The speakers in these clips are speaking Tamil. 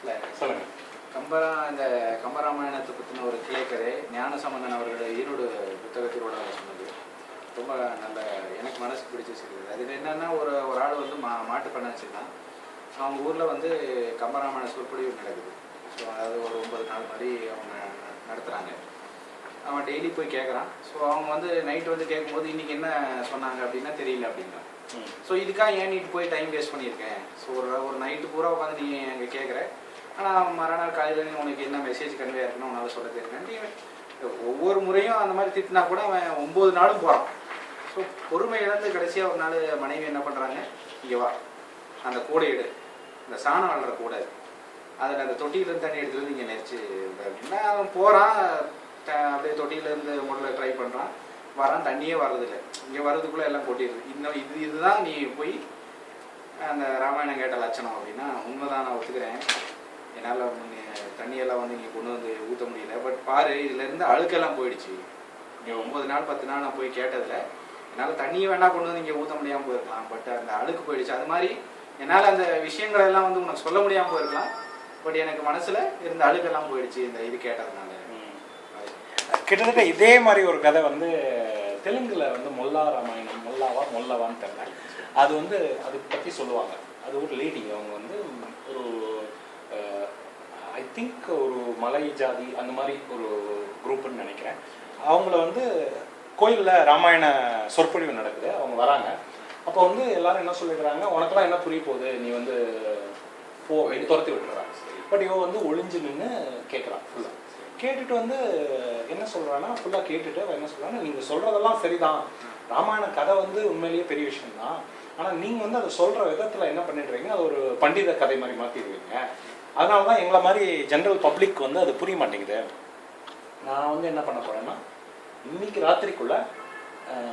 இல்லை சொல்லுங்கள். இந்த கம்பராமாயணத்தை பற்றின ஒரு கிளைக்கதை ஞானசம்பந்தன் அவர்கள் ஈரோடு புத்தகத்திலோட சொன்னது ரொம்ப நல்ல, எனக்கு மனசுக்கு பிடிச்சி வச்சுருக்குது. அதில் என்னென்னா ஒரு ஆள் வந்து மாட்டு பண்ண வச்சுருக்கான். அவங்க ஊரில் வந்து கம்பராமாயண சொற்பொழிவு நடக்குது. ஸோ அதாவது ஒரு 9 நாள் மாதிரி அவங்க நடத்துகிறாங்க. அவன் டெய்லி போய் கேட்குறான். ஸோ அவங்க வந்து நைட்டு வந்து கேட்கும்போது இன்றைக்கி என்ன சொன்னாங்க அப்படின்னா தெரியல அப்படின்னா. ஸோ இதுக்காக ஏன் நீ போய் டைம் வேஸ்ட் பண்ணியிருக்கேன். ஸோ ஒரு நைட்டு பூரா உட்காந்து நீ அங்கே கேட்குற, ஆனால் மறுநாள் காலையில் உனக்கு என்ன மெசேஜ் கன்வே இருக்குன்னு உன்னால் சொல்ல தெரியுங்க. ஒவ்வொரு முறையும் அந்த மாதிரி திட்டினா கூட அவன் 9 நாளும் போகிறான். ஸோ பொறுமை இழந்து கடைசியாக ஒரு நாள் மனைவி என்ன பண்ணுறாங்க, இங்கே வா அந்த கூடை எடு, இந்த சாணம் அள்ளுற கூடை, அதில் அந்த தொட்டியிலேருந்து தண்ணி எடுத்துகிட்டு இங்கே நெரிச்சு அப்படின்னா அவன் போகிறான். அப்படியே தொட்டியிலேருந்து முதல்ல ட்ரை பண்ணுறான், வரான், தண்ணியே வர்றதில்லை. இங்கே வர்றதுக்குள்ளே எல்லாம் கொட்டிடுது. இதுதான் நீ போய் அந்த ராமாயணம் கேட்ட லட்சணம் அப்படின்னா உண்மைதான், நான் ஒத்துக்கிறேன். என்னால் தண்ணியெல்லாம் வந்து நீ கொண்டு வந்து ஊற்ற முடியல. பட் பாரு, இதுலேருந்து அழுக்கெல்லாம் போயிடுச்சு. இங்கே 9 நாள் 10 நாள் நான் போய் கேட்டதில் என்னால் தண்ணியை வேணா கொண்டு வந்து இங்கே ஊற்ற முடியாமல் போயிருக்கலாம். பட் அந்த அழுக்கு போயிடுச்சு. அது மாதிரி என்னால் அந்த விஷயங்கள் எல்லாம் வந்து உனக்கு சொல்ல முடியாமல் போயிருக்கலாம். பட் எனக்கு மனசில் இருந்த அழுக்கெல்லாம் போயிடுச்சு இந்த இது கேட்டதுனால. கிட்டத்தட்ட இதே மாதிரி ஒரு கதை வந்து தெலுங்குல வந்து மொல்லா ராமாயணம், மொல்லவான்னு தெரியல, அது வந்து அதை பற்றி சொல்லுவாங்க. அது ஒரு லேடி, அவங்க வந்து ஒரு ஐ திங்க் ஒரு மலை ஜாதி அந்த மாதிரி ஒரு குரூப்புன்னு நினைக்கிறேன். அவங்கள வந்து கோயிலில் ராமாயண சொற்பொழிவு நடக்குது, அவங்க வராங்க. அப்போ வந்து எல்லாரும் என்ன சொல்லிடுறாங்க, உனக்கெல்லாம் என்ன புரிய போகுது, நீ வந்து போ துரத்தி விட்டுறாங்க. பட் இவன் வந்து ஒளிஞ்சு நின்று கேட்குறான். ஃபுல்லாக கேட்டுட்டு வந்து என்ன சொல்கிறான்னா, ஃபுல்லாக கேட்டுட்டு அவன் என்ன சொல்கிறான்னா, நீங்கள் சொல்கிறதெல்லாம் சரிதான், ராமாயண கதை வந்து உண்மையிலேயே பெரிய விஷயம்தான், ஆனால் நீங்கள் வந்து அதை சொல்கிற விதத்தில் என்ன பண்ணிடுறீங்க, அது ஒரு பண்டித கதை மாதிரி மாற்றிடுவீங்க. அதனால தான் எங்களை மாதிரி ஜென்ரல் பப்ளிக் வந்து அது புரிய மாட்டேங்குது. நான் வந்து என்ன பண்ண போகிறேன்னா, இன்னைக்கு ராத்திரிக்குள்ளே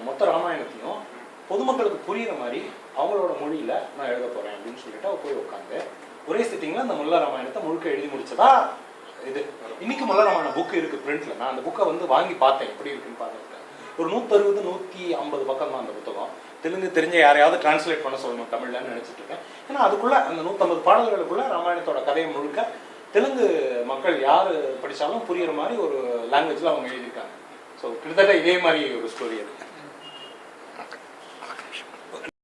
மொத்த ராமாயணத்தையும் பொதுமக்களுக்கு புரிகிற மாதிரி அவங்களோட மொழியில் நான் எழுத போகிறேன் அப்படின்னு சொல்லிட்டு அவள் போய் உட்காந்து ஒரே சிட்டிங்கில் அந்த முல்ல ராமாயணத்தை முழுக்க எழுதி முடிச்சதா இது. இன்னைக்கு முல்ல ராமாயண புக்கு இருக்குது பிரிண்ட்டில். நான் அந்த புக்கை வந்து வாங்கி பார்த்தேன், எப்படி இருக்குன்னு பார்த்துருக்கேன். ஒரு 160-150 பக்கம் தான் அந்த புத்தகம். தெலுங்கு தெரிஞ்ச யாரையாவது டிரான்ஸ்லேட் பண்ண சொல்லணும் தமிழ்லன்னு நினச்சிட்டு இருக்கேன். ஏன்னா அதுக்குள்ளே அந்த 150 பாடல்களுக்குள்ளே ராமாயணத்தோட கதையை முழுக்க தெலுங்கு மக்கள் யார் படித்தாலும் புரிகிற மாதிரி ஒரு லாங்குவேஜில் அவங்க எழுதியிருக்காங்க. ஸோ கிட்டத்தட்ட இதே மாதிரி ஒரு ஸ்டோரி அது.